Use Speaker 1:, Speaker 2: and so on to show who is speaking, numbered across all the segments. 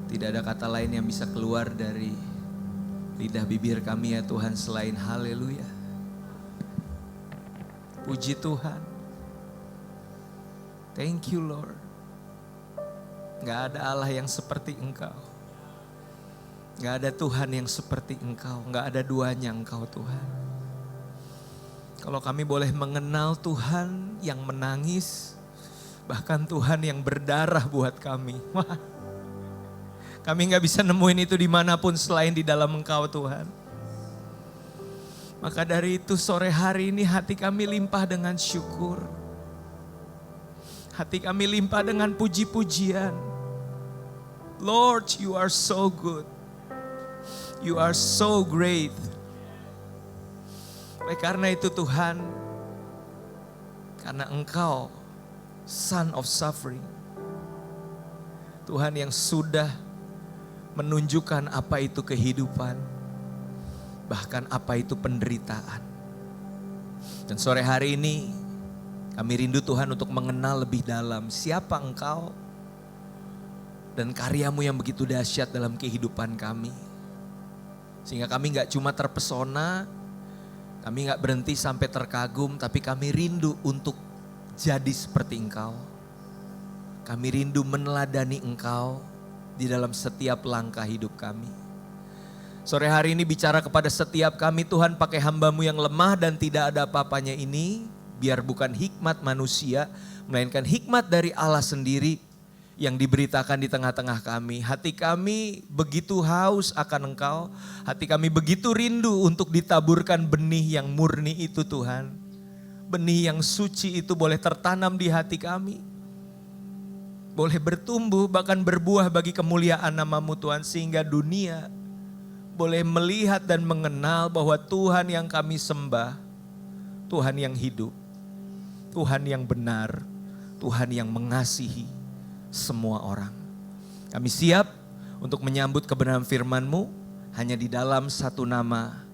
Speaker 1: Tidak ada kata lain yang bisa keluar dari lidah bibir kami ya Tuhan selain haleluya. Puji Tuhan. Thank you Lord. Gak ada Allah yang seperti Engkau. Gak ada Tuhan yang seperti Engkau. Gak ada duanya Engkau Tuhan. Kalau kami boleh mengenal Tuhan yang menangis, bahkan Tuhan yang berdarah buat kami. Wah, kami gak bisa nemuin itu dimanapun selain di dalam Engkau Tuhan. Maka dari itu sore hari ini hati kami limpah dengan syukur. Hati kami limpah dengan puji-pujian. Lord, you are so good. You are so great. Oleh karena itu Tuhan, karena Engkau Son of Suffering, Tuhan yang sudah menunjukkan apa itu kehidupan, bahkan apa itu penderitaan. Dan sore hari ini kami rindu Tuhan untuk mengenal lebih dalam siapa Engkau dan karyamu yang begitu dahsyat dalam kehidupan kami. Sehingga kami gak cuma terpesona, kami gak berhenti sampai terkagum, tapi kami rindu untuk jadi seperti Engkau. Kami rindu meneladani Engkau di dalam setiap langkah hidup kami. Sore hari ini bicara kepada setiap kami Tuhan, pakai hamba-Mu yang lemah dan tidak ada apa-apanya ini, biar bukan hikmat manusia, melainkan hikmat dari Allah sendiri yang diberitakan di tengah-tengah kami. Hati kami begitu haus akan Engkau, hati kami begitu rindu untuk ditaburkan benih yang murni itu Tuhan. Benih yang suci itu boleh tertanam di hati kami. Boleh bertumbuh bahkan berbuah bagi kemuliaan nama-Mu Tuhan, sehingga dunia boleh melihat dan mengenal bahwa Tuhan yang kami sembah, Tuhan yang hidup, Tuhan yang benar, Tuhan yang mengasihi semua orang. Kami siap untuk menyambut kebenaran firman-Mu hanya di dalam satu nama,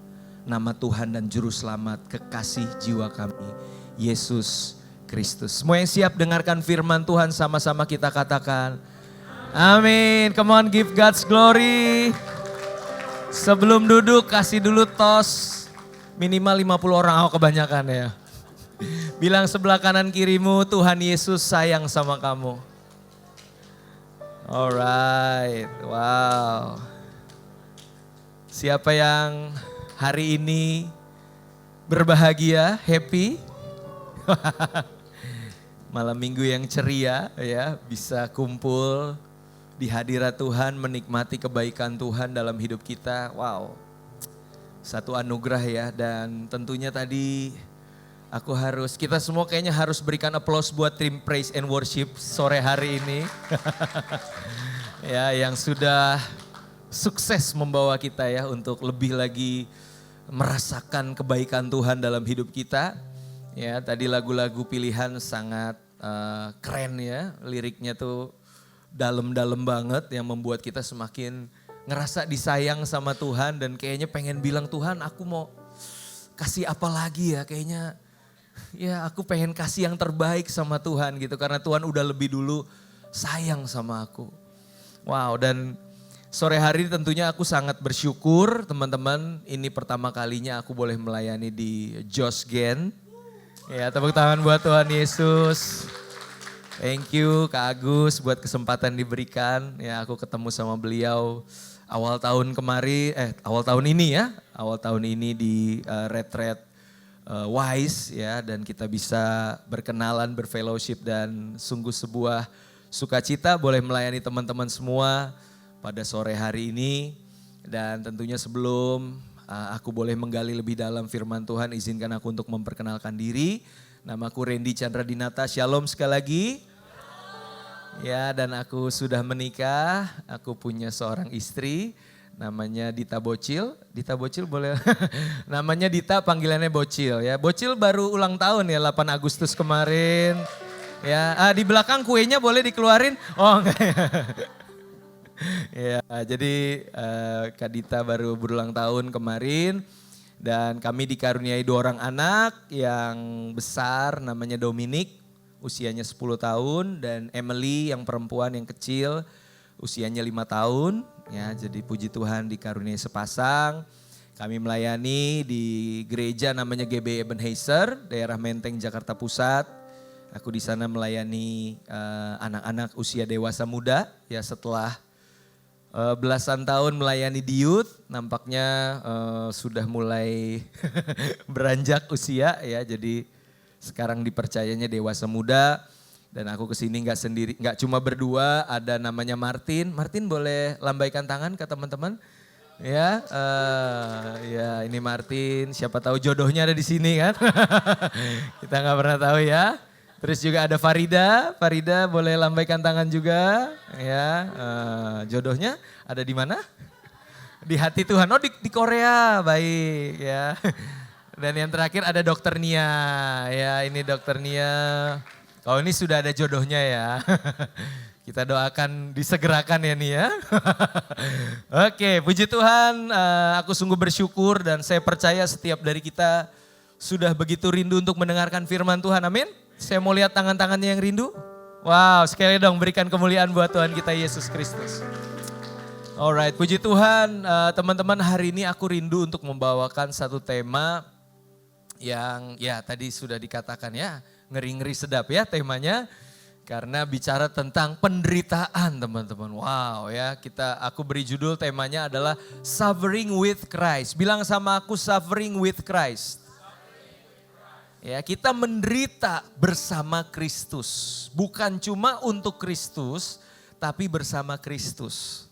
Speaker 1: nama Tuhan dan Juru Selamat kekasih jiwa kami, Yesus Kristus. Semua yang siap dengarkan firman Tuhan sama-sama kita katakan, amin. Come on, give God's glory. Sebelum duduk kasih dulu tos minimal 50 orang, kebanyakan ya. Bilang sebelah kanan kirimu, Tuhan Yesus sayang sama kamu. Alright, wow. Siapa yang hari ini berbahagia, happy? Malam minggu yang ceria ya, bisa kumpul di hadirat Tuhan, menikmati kebaikan Tuhan dalam hidup kita. Wow, satu anugerah ya. Dan tentunya tadi kita semua kayaknya harus berikan aplaus buat tim Praise and Worship sore hari ini. Ya, yang sudah sukses membawa kita ya untuk lebih lagi merasakan kebaikan Tuhan dalam hidup kita. Ya, tadi lagu-lagu pilihan sangat keren ya, liriknya tuh dalam-dalam banget yang membuat kita semakin ngerasa disayang sama Tuhan dan kayaknya pengen bilang, Tuhan aku mau kasih apa lagi ya, kayaknya ya aku pengen kasih yang terbaik sama Tuhan gitu, karena Tuhan udah lebih dulu sayang sama aku. Wow, dan sore hari ini tentunya aku sangat bersyukur teman-teman, ini pertama kalinya aku boleh melayani di Josh Gen. Ya, tepuk tangan buat Tuhan Yesus. Thank you Kak Agus buat kesempatan diberikan. Ya, aku ketemu sama beliau awal tahun ini di retreat Wise ya, dan kita bisa berkenalan, berfellowship, dan sungguh sebuah sukacita boleh melayani teman-teman semua pada sore hari ini. Dan tentunya sebelum aku boleh menggali lebih dalam firman Tuhan, izinkan aku untuk memperkenalkan diri. Namaku Randy Chandra Dinata, shalom sekali lagi. Ya, dan aku sudah menikah, aku punya seorang istri, namanya Dita Bocil. Dita Bocil boleh, namanya Dita, panggilannya Bocil ya. Bocil baru ulang tahun ya, 8 Agustus kemarin. Ya, di belakang kuenya boleh dikeluarin? Oh enggak ya. Ya, jadi Kak Dita baru berulang tahun kemarin dan kami dikaruniai 2 orang anak. Yang besar namanya Dominic, usianya 10 tahun, dan Emily yang perempuan yang kecil usianya 5 tahun. Ya, jadi puji Tuhan dikaruniai sepasang. Kami melayani di gereja namanya GB Ebenezer, daerah Menteng, Jakarta Pusat. Aku di sana melayani anak-anak usia dewasa muda. Ya, setelah belasan tahun melayani di youth, nampaknya sudah mulai beranjak usia ya. Jadi sekarang dipercayanya dewasa muda dan aku kesini nggak sendiri, nggak cuma berdua, ada namanya Martin. Martin boleh lambaikan tangan ke teman-teman. Ya, ya ini Martin. Siapa tahu jodohnya ada di sini kan? Kita nggak pernah tahu ya. Terus juga ada Farida, Farida boleh lambaikan tangan juga, ya. Jodohnya ada di mana? Di hati Tuhan. Oh di Korea, baik ya. Dan yang terakhir ada Dokter Nia, ya ini Dokter Nia. Oh ini sudah ada jodohnya ya. Kita doakan disegerakan ya nih ya. Oke, puji Tuhan, aku sungguh bersyukur dan saya percaya setiap dari kita sudah begitu rindu untuk mendengarkan firman Tuhan, amin. Saya mau lihat tangan-tangannya yang rindu. Wow, sekali dong berikan kemuliaan buat Tuhan kita Yesus Kristus. Alright, puji Tuhan, teman-teman, hari ini aku rindu untuk membawakan satu tema yang ya tadi sudah dikatakan ya, ngeri-ngeri sedap ya temanya. Karena bicara tentang penderitaan teman-teman. Wow ya, aku beri judul temanya adalah Suffering with Christ. Bilang sama aku, Suffering with Christ. Ya, kita menderita bersama Kristus. Bukan cuma untuk Kristus, tapi bersama Kristus.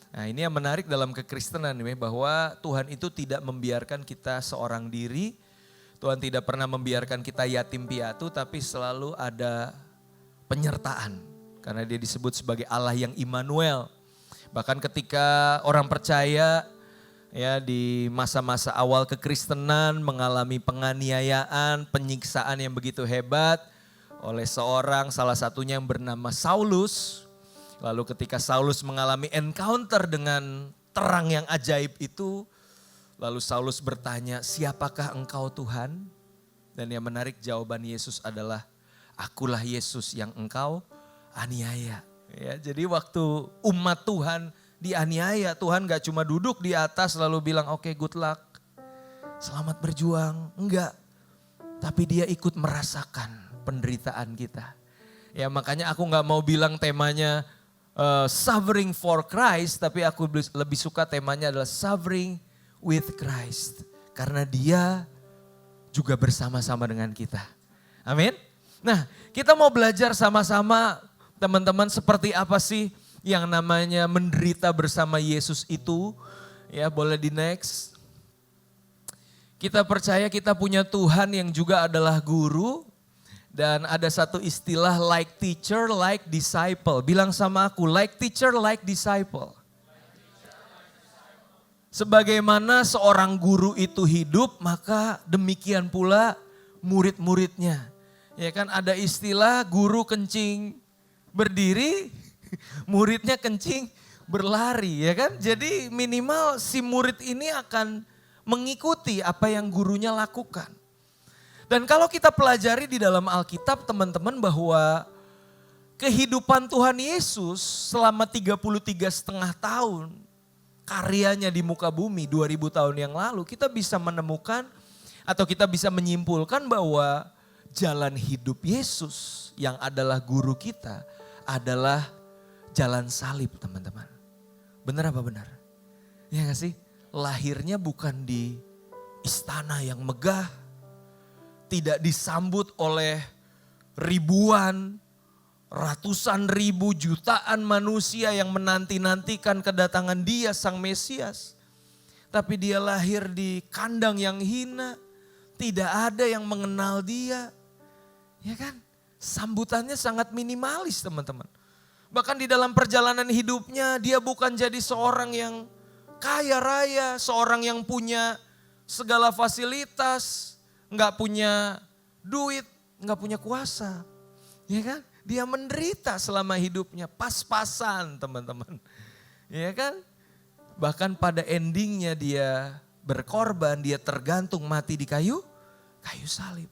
Speaker 1: Nah ini yang menarik dalam kekristenan bahwa Tuhan itu tidak membiarkan kita seorang diri. Tuhan tidak pernah membiarkan kita yatim piatu, tapi selalu ada penyertaan. Karena dia disebut sebagai Allah yang Immanuel. Bahkan ketika orang percaya ya di masa-masa awal kekristenan mengalami penganiayaan, penyiksaan yang begitu hebat oleh salah satunya yang bernama Saulus. Lalu ketika Saulus mengalami encounter dengan terang yang ajaib itu, lalu Saulus bertanya, "Siapakah engkau Tuhan?" Dan yang menarik jawaban Yesus adalah, "Akulah Yesus yang engkau aniaya." Ya, jadi waktu umat Tuhan dianiaya, Tuhan gak cuma duduk di atas lalu bilang oke, good luck, selamat berjuang. Enggak, tapi dia ikut merasakan penderitaan kita. Ya makanya aku gak mau bilang temanya suffering for Christ, tapi aku lebih suka temanya adalah suffering with Christ. Karena dia juga bersama-sama dengan kita. Amin. Nah kita mau belajar sama-sama teman-teman seperti apa sih yang namanya menderita bersama Yesus itu. Ya boleh di next. Kita percaya kita punya Tuhan yang juga adalah guru. Dan ada satu istilah like teacher, like disciple. Bilang sama aku, like teacher, like disciple. Sebagaimana seorang guru itu hidup, maka demikian pula murid-muridnya. Ya kan ada istilah guru kencing berdiri, muridnya kencing berlari ya kan. Jadi minimal si murid ini akan mengikuti apa yang gurunya lakukan. Dan kalau kita pelajari di dalam Alkitab teman-teman bahwa kehidupan Tuhan Yesus selama 33,5 tahun karyanya di muka bumi 2000 tahun yang lalu, kita bisa menemukan atau kita bisa menyimpulkan bahwa jalan hidup Yesus yang adalah guru kita adalah jalan salib teman-teman. Benar apa benar? Ya gak sih? Lahirnya bukan di istana yang megah. Tidak disambut oleh ribuan, ratusan ribu, jutaan manusia yang menanti-nantikan kedatangan dia sang Mesias. Tapi dia lahir di kandang yang hina. Tidak ada yang mengenal dia. Ya kan? Sambutannya sangat minimalis teman-teman. Bahkan di dalam perjalanan hidupnya dia bukan jadi seorang yang kaya raya, seorang yang punya segala fasilitas, nggak punya duit, nggak punya kuasa. Ya kan? Dia menderita selama hidupnya, pas-pasan teman-teman. Ya kan? Bahkan pada endingnya dia berkorban, dia tergantung mati di kayu salib.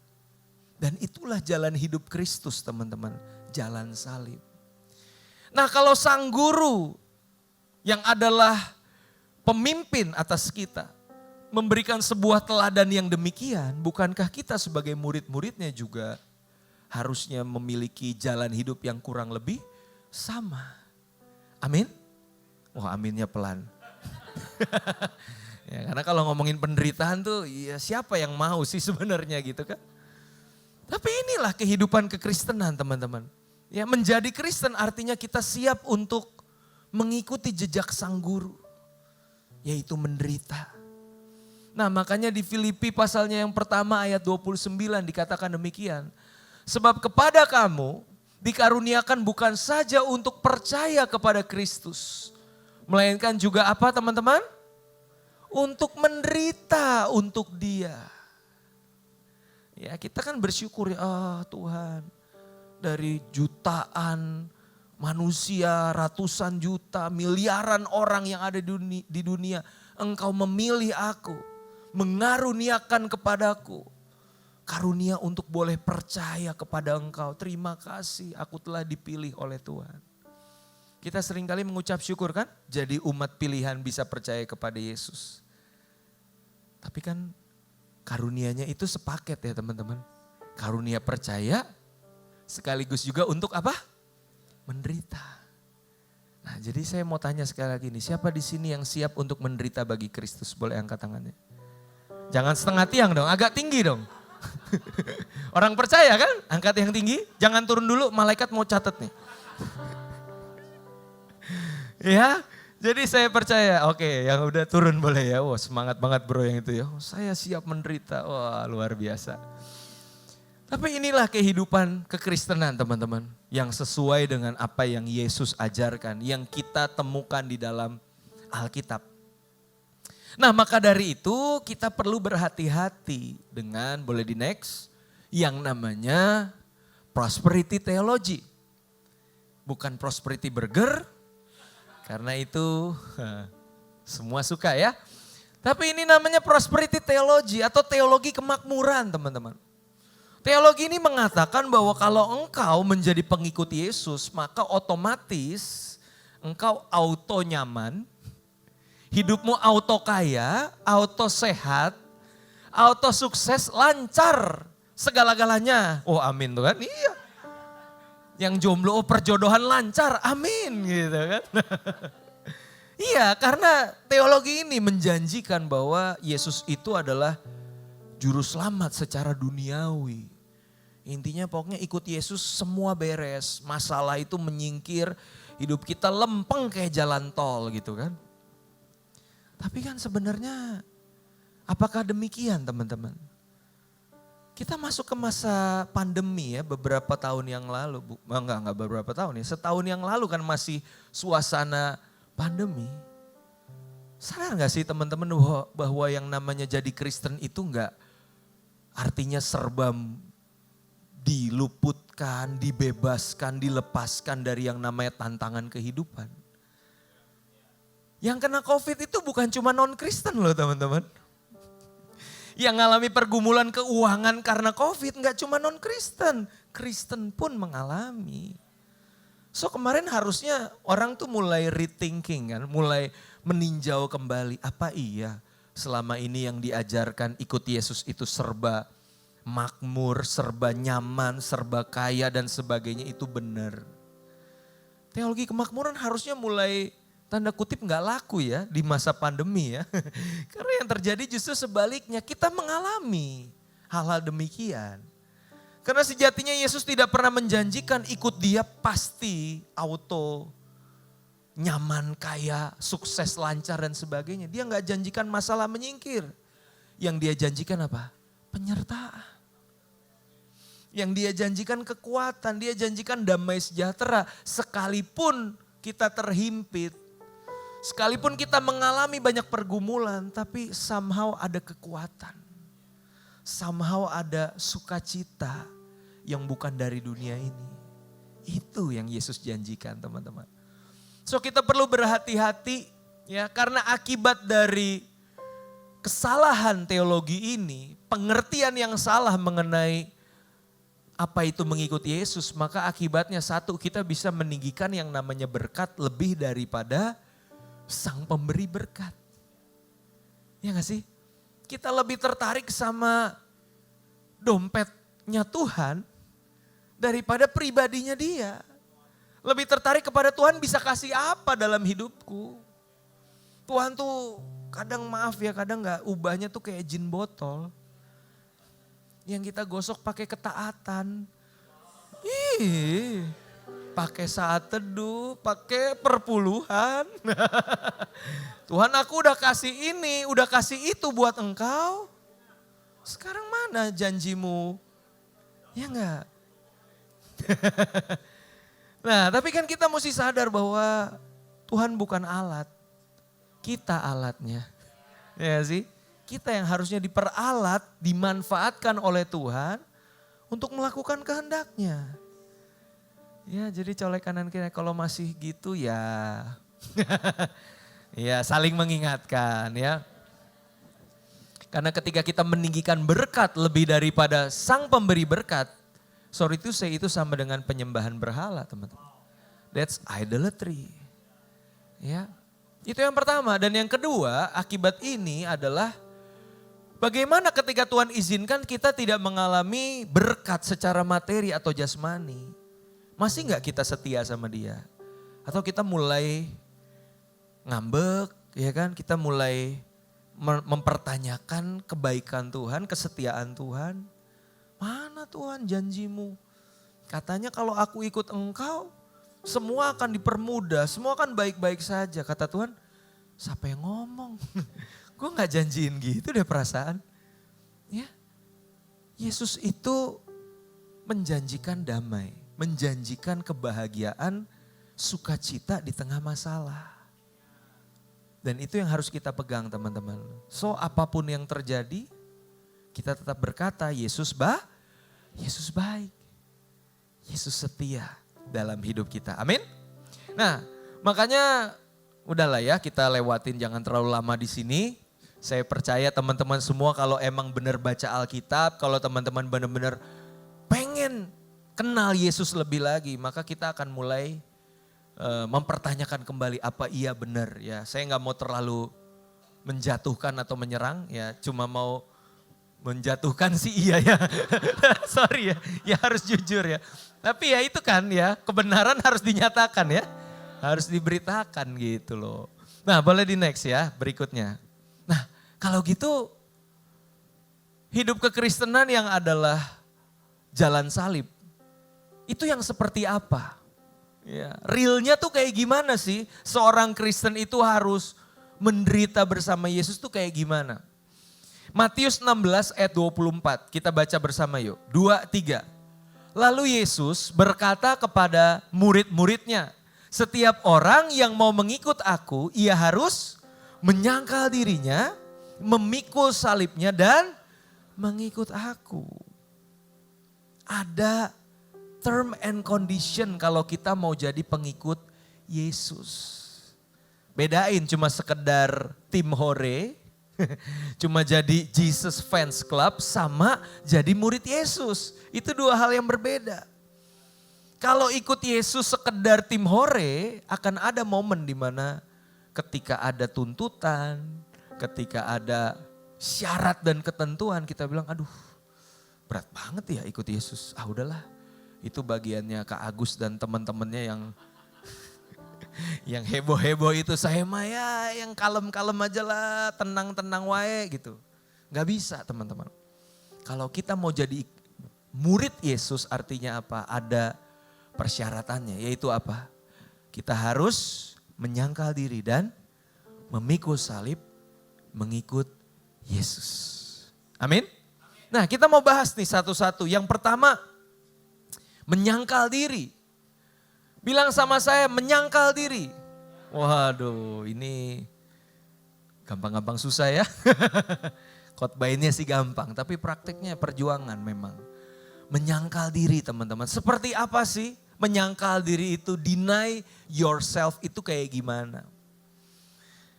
Speaker 1: Dan itulah jalan hidup Kristus teman-teman, jalan salib. Nah kalau sang guru yang adalah pemimpin atas kita memberikan sebuah teladan yang demikian, bukankah kita sebagai murid-muridnya juga harusnya memiliki jalan hidup yang kurang lebih sama? Amin? Wah aminnya pelan. Ya, karena kalau ngomongin penderitaan tuh ya siapa yang mau sih sebenarnya gitu kan. Tapi inilah kehidupan kekristenan teman-teman. Ya, menjadi Kristen artinya kita siap untuk mengikuti jejak sang guru. Yaitu menderita. Nah makanya di Filipi pasalnya yang pertama ayat 29 dikatakan demikian. Sebab kepada kamu dikaruniakan bukan saja untuk percaya kepada Kristus. Melainkan juga apa teman-teman? Untuk menderita untuk dia. Ya kita kan bersyukur ya Tuhan. Dari jutaan manusia, ratusan juta, miliaran orang yang ada di dunia. Engkau memilih aku, mengaruniakan kepadaku. Karunia untuk boleh percaya kepada engkau. Terima kasih aku telah dipilih oleh Tuhan. Kita seringkali mengucap syukur kan? Jadi umat pilihan bisa percaya kepada Yesus. Tapi kan karunianya itu sepaket ya teman-teman. Karunia percaya sekaligus juga untuk apa? Menderita. Nah jadi saya mau tanya sekali lagi nih. Siapa di sini yang siap untuk menderita bagi Kristus? Boleh angkat tangannya. Jangan setengah tiang dong, agak tinggi dong. Orang percaya kan? Angkat yang tinggi. Jangan turun dulu, malaikat mau catat nih. Ya, jadi saya percaya. Oke, yang udah turun boleh ya. Wah semangat banget bro yang itu ya. Saya siap menderita. Wah luar biasa. Tapi inilah kehidupan kekristenan teman-teman. Yang sesuai dengan apa yang Yesus ajarkan. Yang kita temukan di dalam Alkitab. Nah maka dari itu kita perlu berhati-hati dengan, boleh di next, yang namanya prosperity theology. Bukan prosperity burger, karena itu semua suka ya. Tapi ini namanya prosperity theology atau teologi kemakmuran teman-teman. Teologi ini mengatakan bahwa kalau engkau menjadi pengikut Yesus maka otomatis engkau auto nyaman, hidupmu auto kaya, auto sehat, auto sukses, lancar segala-galanya. Oh amin tuh kan, iya. Yang jomblo perjodohan lancar, amin gitu kan. Iya karena teologi ini menjanjikan bahwa Yesus itu adalah juru selamat secara duniawi. Intinya pokoknya ikut Yesus semua beres, masalah itu menyingkir, hidup kita lempeng kayak jalan tol gitu kan. Tapi kan sebenarnya apakah demikian teman-teman? Kita masuk ke masa pandemi ya beberapa tahun yang lalu. Enggak beberapa tahun ya, setahun yang lalu kan masih suasana pandemi. Sadar gak sih teman-teman bahwa yang namanya jadi Kristen itu enggak artinya serba diluputkan, dibebaskan, dilepaskan dari yang namanya tantangan kehidupan. Yang kena COVID itu bukan cuma non-Kristen loh teman-teman. Yang ngalami pergumulan keuangan karena COVID nggak cuma non-Kristen. Kristen pun mengalami. So kemarin harusnya orang tuh mulai rethinking kan, mulai meninjau kembali. Apa iya selama ini yang diajarkan ikut Yesus itu serba makmur, serba nyaman, serba kaya dan sebagainya itu benar. Teologi kemakmuran harusnya mulai tanda kutip nggak laku ya di masa pandemi ya. Karena yang terjadi justru sebaliknya, kita mengalami hal-hal demikian. Karena sejatinya Yesus tidak pernah menjanjikan ikut dia pasti auto, nyaman, kaya, sukses, lancar dan sebagainya. Dia nggak janjikan masalah menyingkir. Yang dia janjikan apa? Penyertaan. Yang dia janjikan kekuatan, dia janjikan damai sejahtera. Sekalipun kita terhimpit, sekalipun kita mengalami banyak pergumulan, tapi somehow ada kekuatan. Somehow ada sukacita yang bukan dari dunia ini. Itu yang Yesus janjikan teman-teman. So kita perlu berhati-hati ya, karena akibat dari kesalahan teologi ini, pengertian yang salah mengenai apa itu mengikuti Yesus, maka akibatnya satu, kita bisa meninggikan yang namanya berkat lebih daripada sang pemberi berkat. Ya gak sih? Kita lebih tertarik sama dompetnya Tuhan daripada pribadinya dia. Lebih tertarik kepada Tuhan bisa kasih apa dalam hidupku. Tuhan tuh kadang maaf ya, kadang gak ubahnya tuh kayak jin botol. Yang kita gosok pakai ketaatan. Pakai saat teduh, pakai perpuluhan. Tuhan aku udah kasih ini, udah kasih itu buat engkau. Sekarang mana janjimu? Ya enggak? Nah tapi kan kita mesti sadar bahwa Tuhan bukan alat. Kita alatnya. Ya sih? Kita yang harusnya diperalat, dimanfaatkan oleh Tuhan untuk melakukan kehendaknya. Ya jadi colek kanan kiri, kalau masih gitu ya, ya saling mengingatkan ya. Karena ketika kita meninggikan berkat lebih daripada sang pemberi berkat, sorry to say itu sama dengan penyembahan berhala teman-teman. That's idolatry. Ya, itu yang pertama. Dan yang kedua akibat ini adalah bagaimana ketika Tuhan izinkan kita tidak mengalami berkat secara materi atau jasmani? Masih gak kita setia sama dia? Atau kita mulai ngambek, ya kan? Kita mulai mempertanyakan kebaikan Tuhan, kesetiaan Tuhan. Mana Tuhan janjimu? Katanya kalau aku ikut engkau, semua akan dipermudah, semua akan baik-baik saja. Kata Tuhan, siapa yang ngomong? Gue gak janjiin gitu deh perasaan. Ya, Yesus itu menjanjikan damai, menjanjikan kebahagiaan, sukacita di tengah masalah. Dan itu yang harus kita pegang teman-teman. So apapun yang terjadi, kita tetap berkata Yesus baik. Yesus setia dalam hidup kita. Amin. Nah makanya udahlah ya kita lewatin, jangan terlalu lama di sini. Saya percaya teman-teman semua kalau emang benar baca Alkitab, kalau teman-teman benar-benar pengen kenal Yesus lebih lagi, maka kita akan mulai mempertanyakan kembali apa iya benar ya. Saya nggak mau terlalu menjatuhkan atau menyerang ya, cuma mau menjatuhkan sih iya ya. Sorry ya harus jujur ya. Tapi ya itu kan ya, kebenaran harus dinyatakan ya, harus diberitakan gitu loh. Nah boleh di next ya berikutnya. Nah kalau gitu hidup kekristenan yang adalah jalan salib, itu yang seperti apa? Ya, realnya tuh kayak gimana sih seorang Kristen itu harus menderita bersama Yesus tuh kayak gimana? Matius 16 ayat 24, kita baca bersama yuk. 2, 3. Lalu Yesus berkata kepada murid-muridnya, setiap orang yang mau mengikut aku, ia harus menyangkal dirinya, memikul salibnya dan mengikut aku. Ada term and condition kalau kita mau jadi pengikut Yesus. Bedain cuma sekedar tim hore, cuma jadi Jesus Fans Club sama jadi murid Yesus. Itu dua hal yang berbeda. Kalau ikut Yesus sekedar tim hore, akan ada momen di mana ketika ada tuntutan, ketika ada syarat dan ketentuan, kita bilang aduh berat banget ya ikut Yesus. Ah udahlah, itu bagiannya Kak Agus dan teman-temannya yang heboh-heboh itu. Saya mah ya yang kalem-kalem aja lah, tenang-tenang wae gitu. Gak bisa teman-teman. Kalau kita mau jadi murid Yesus artinya apa? Ada persyaratannya, yaitu apa? Kita harus menyangkal diri dan memikul salib, mengikut Yesus. Amin? Nah kita mau bahas nih satu-satu. Yang pertama, menyangkal diri. Bilang sama saya, menyangkal diri. Waduh, ini gampang-gampang susah ya. Khotbahinnya sih gampang, tapi prakteknya perjuangan memang. Menyangkal diri teman-teman. Seperti apa sih menyangkal diri itu? Deny yourself itu kayak gimana?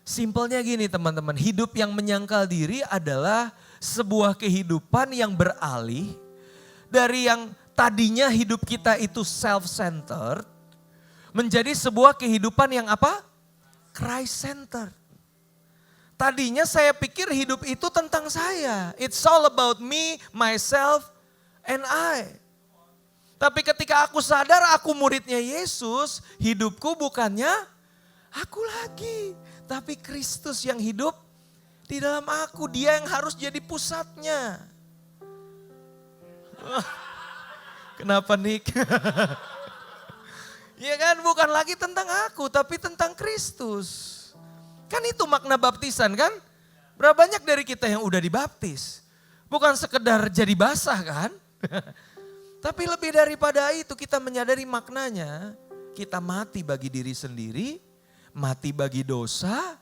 Speaker 1: Simpelnya gini teman-teman, hidup yang menyangkal diri adalah sebuah kehidupan yang beralih dari yang tadinya hidup kita itu self-centered, menjadi sebuah kehidupan yang apa? Christ-centered. Tadinya saya pikir hidup itu tentang saya. It's all about me, myself, and I. Tapi ketika aku sadar aku muridnya Yesus, hidupku bukannya aku lagi. Tapi Kristus yang hidup di dalam aku, dia yang harus jadi pusatnya. Kenapa Nick? Ya kan, bukan lagi tentang aku, tapi tentang Kristus. Kan itu makna baptisan kan? Berapa banyak dari kita yang udah dibaptis? Bukan sekedar jadi basah kan? Tapi lebih daripada itu kita menyadari maknanya. Kita mati bagi diri sendiri, mati bagi dosa,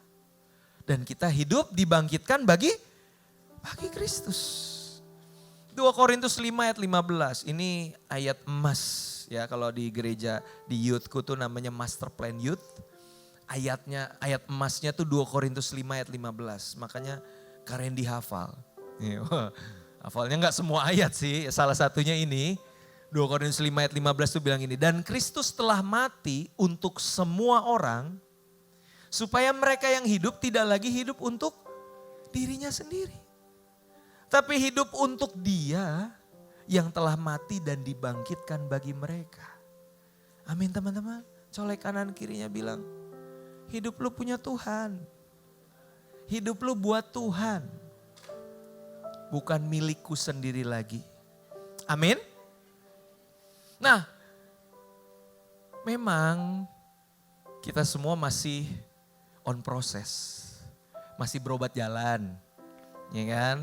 Speaker 1: dan kita hidup dibangkitkan bagi Kristus. 2 Korintus 5 ayat 15, ini ayat emas ya, kalau di gereja di youthku tuh namanya Master Plan Youth. Ayat emasnya tuh 2 Korintus 5 ayat 15, makanya keren dihafal. Hafalnya gak semua ayat sih, salah satunya ini 2 Korintus 5 ayat 15 tuh bilang ini, dan Kristus telah mati untuk semua orang supaya mereka yang hidup tidak lagi hidup untuk dirinya sendiri, tapi hidup untuk Dia yang telah mati dan dibangkitkan bagi mereka. Amin teman-teman. Colek kanan kirinya bilang, hidup lu punya Tuhan. Hidup lu buat Tuhan. Bukan milikku sendiri lagi. Amin. Nah, memang kita semua masih on proses. Masih berobat jalan. Ya kan?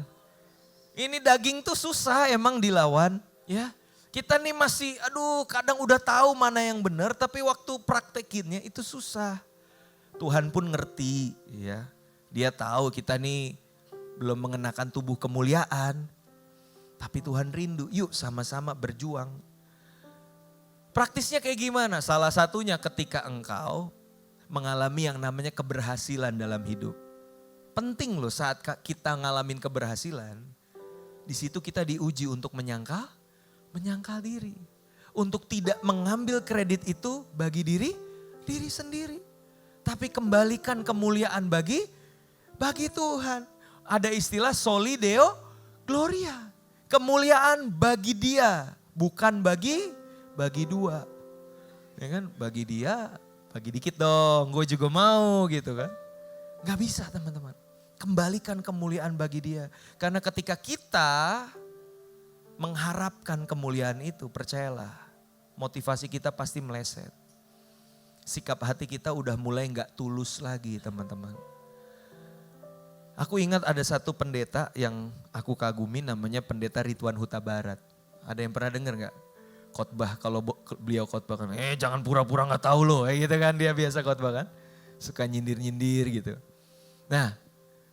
Speaker 1: Ini daging tuh susah emang dilawan. Ya, kita nih masih kadang udah tahu mana yang benar, tapi waktu praktekinnya itu susah. Tuhan pun ngerti ya. Dia tahu kita nih belum mengenakan tubuh kemuliaan. Tapi Tuhan rindu, yuk sama-sama berjuang. Praktisnya kayak gimana? Salah satunya ketika engkau mengalami yang namanya keberhasilan dalam hidup. Penting loh saat kita ngalamin keberhasilan, di situ kita diuji untuk menyangkal diri. Untuk tidak mengambil kredit itu bagi diri sendiri. Tapi kembalikan kemuliaan bagi Tuhan. Ada istilah soli deo gloria. Kemuliaan bagi Dia, bukan bagi dua. Ya kan, bagi Dia, bagi dikit dong, gue juga mau gitu kan. Gak bisa teman-teman. Kembalikan kemuliaan bagi Dia. Karena ketika kita mengharapkan kemuliaan itu, percayalah, motivasi kita pasti meleset. Sikap hati kita udah mulai gak tulus lagi teman-teman. Aku ingat ada satu pendeta yang aku kagumi, namanya Pendeta Ridwan Huta Barat. Ada yang pernah dengar gak? Khotbah, kalau beliau khotbah kan, jangan pura-pura gak tahu loh, gitu kan, dia biasa khotbah kan. Suka nyindir-nyindir gitu. Nah,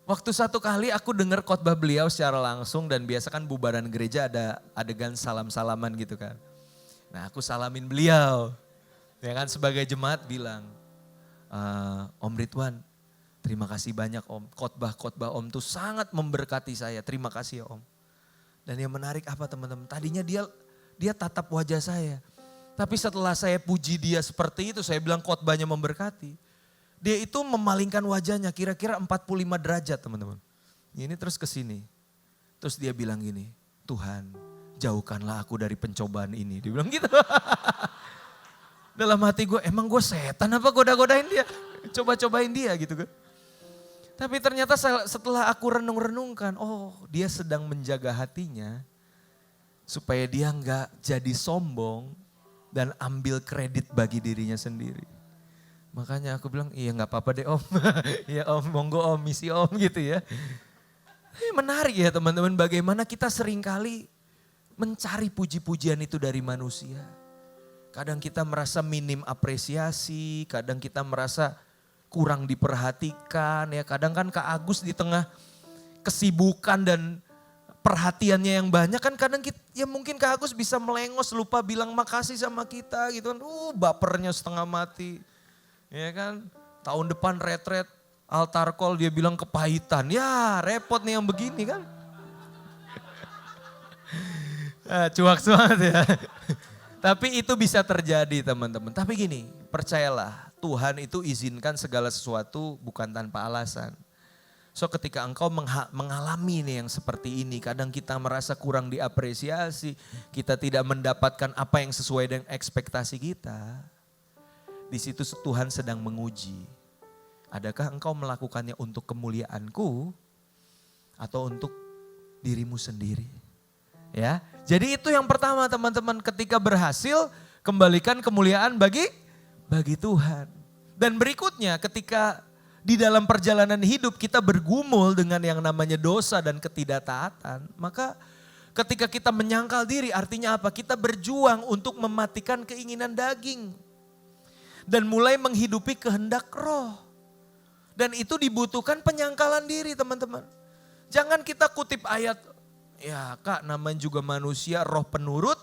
Speaker 1: waktu satu kali aku dengar khotbah beliau secara langsung, dan biasa kan bubaran gereja ada adegan salam-salaman gitu kan. Nah, aku salamin beliau. Ya kan, sebagai jemaat bilang, Om Ridwan, terima kasih banyak Om. Khotbah Om tuh sangat memberkati saya. Terima kasih ya Om. Dan yang menarik apa teman-teman? Tadinya dia tatap wajah saya. Tapi setelah saya puji dia seperti itu, saya bilang khotbahnya memberkati. Dia itu memalingkan wajahnya kira-kira 45 derajat teman-teman. Ini terus ke sini. Terus dia bilang gini, Tuhan jauhkanlah aku dari pencobaan ini. Dia bilang gitu. Dalam hati gue, emang gue setan apa goda-godain dia? Coba-cobain dia gitu kan. Tapi ternyata setelah aku renung-renungkan, dia sedang menjaga hatinya. Supaya dia gak jadi sombong dan ambil kredit bagi dirinya sendiri. Makanya aku bilang, iya gak apa-apa deh Om. Ya Om, monggo Om, misi Om gitu ya. Menarik ya teman-teman, bagaimana kita seringkali mencari puji-pujian itu dari manusia. Kadang kita merasa minim apresiasi, kadang kita merasa kurang diperhatikan. Ya kadang kan Kak Agus di tengah kesibukan dan perhatiannya yang banyak kan kadang kita, ya mungkin Kak Agus bisa melengos lupa bilang makasih sama kita gitu kan. Bapernya setengah mati. Ya kan, tahun depan retret, altar call dia bilang kepahitan. Ya repot nih yang begini kan. Cuak banget ya. Tapi itu bisa terjadi teman-teman. Tapi gini, percayalah Tuhan itu izinkan segala sesuatu bukan tanpa alasan. So ketika engkau mengalami nih yang seperti ini, kadang kita merasa kurang diapresiasi, kita tidak mendapatkan apa yang sesuai dengan ekspektasi kita. Di situ Tuhan sedang menguji. Adakah engkau melakukannya untuk kemuliaanku atau untuk dirimu sendiri? Ya, jadi itu yang pertama teman-teman, ketika berhasil kembalikan kemuliaan bagi Tuhan. Dan berikutnya ketika di dalam perjalanan hidup kita bergumul dengan yang namanya dosa dan ketidaktaatan, maka ketika kita menyangkal diri artinya apa? Kita berjuang untuk mematikan keinginan daging dan mulai menghidupi kehendak roh. Dan itu dibutuhkan penyangkalan diri teman-teman. Jangan kita kutip ayat, ya Kak namanya juga manusia roh penurut,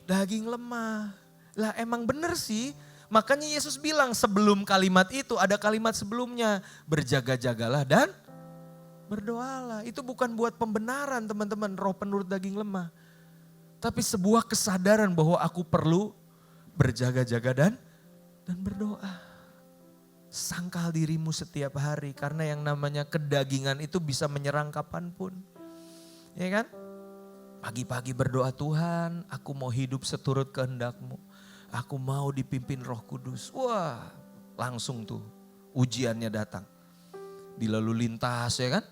Speaker 1: daging lemah. Lah emang bener sih. Makanya Yesus bilang sebelum kalimat itu ada kalimat sebelumnya. Berjaga-jagalah dan berdoalah. Itu bukan buat pembenaran teman-teman, roh penurut daging lemah. Tapi sebuah kesadaran bahwa aku perlu berjaga-jaga dan berdoa. Sangkal dirimu setiap hari karena yang namanya kedagingan itu bisa menyerang kapanpun. Ya kan? Pagi-pagi berdoa, Tuhan aku mau hidup seturut kehendak-Mu. Aku mau dipimpin Roh Kudus. Wah, langsung tuh ujiannya datang. Di lalu lintas ya kan.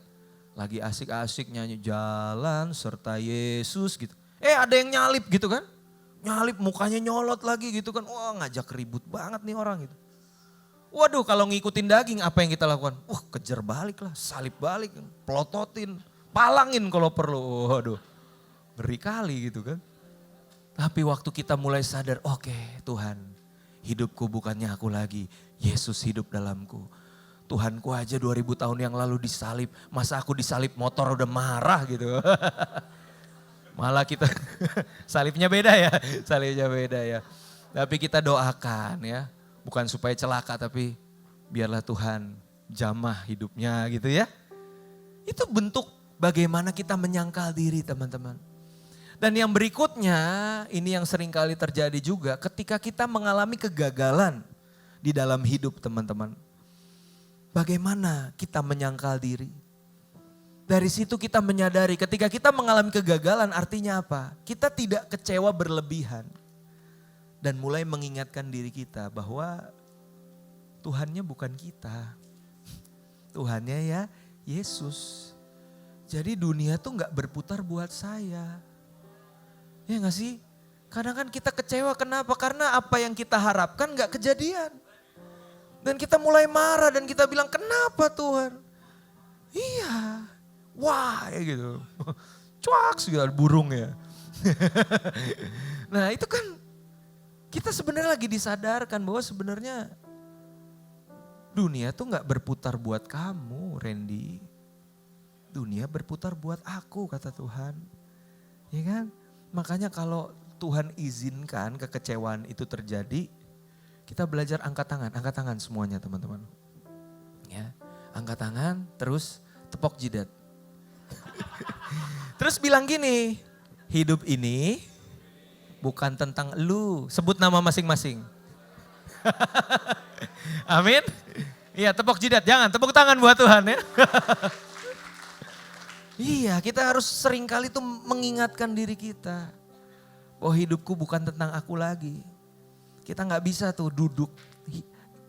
Speaker 1: Lagi asik-asik nyanyi jalan serta Yesus gitu. Ada yang nyalip gitu kan. Nyalip mukanya nyolot lagi gitu kan. Wah, ngajak ribut banget nih orang gitu. Waduh, kalau ngikutin daging apa yang kita lakukan? Kejar balik lah, salib balik, pelototin, palangin kalau perlu. Waduh, ngeri kali gitu kan. Tapi waktu kita mulai sadar, oke, Tuhan, hidupku bukannya aku lagi, Yesus hidup dalamku. Tuhanku aja 2000 tahun yang lalu disalib, masa aku disalib motor udah marah gitu. Malah kita, salibnya beda ya. Tapi kita doakan ya, bukan supaya celaka tapi biarlah Tuhan jamah hidupnya gitu ya. Itu bentuk bagaimana kita menyangkal diri teman-teman. Dan yang berikutnya, ini yang sering kali terjadi juga ketika kita mengalami kegagalan di dalam hidup teman-teman. Bagaimana kita menyangkal diri? Dari situ kita menyadari ketika kita mengalami kegagalan artinya apa? Kita tidak kecewa berlebihan. Dan mulai mengingatkan diri kita bahwa Tuhannya bukan kita. Tuhannya ya Yesus. Jadi dunia tuh gak berputar buat saya. Ya gak sih? Kadang kan kita kecewa kenapa? Karena apa yang kita harapkan gak kejadian. Dan kita mulai marah dan kita bilang kenapa Tuhan? Iya, wah ya gitu. Cuak segala burung ya. Nah itu kan kita sebenarnya lagi disadarkan bahwa sebenarnya dunia tuh gak berputar buat kamu Randy. Dunia berputar buat aku kata Tuhan. Ya kan? Makanya kalau Tuhan izinkan kekecewaan itu terjadi, kita belajar angkat tangan semuanya teman-teman. Ya, angkat tangan terus tepok jidat. Terus bilang gini, hidup ini bukan tentang lu, sebut nama masing-masing. Amin. Iya, tepok jidat, jangan tepuk tangan buat Tuhan ya. Iya, kita harus seringkali tuh mengingatkan diri kita. Oh hidupku bukan tentang aku lagi. Kita gak bisa tuh duduk.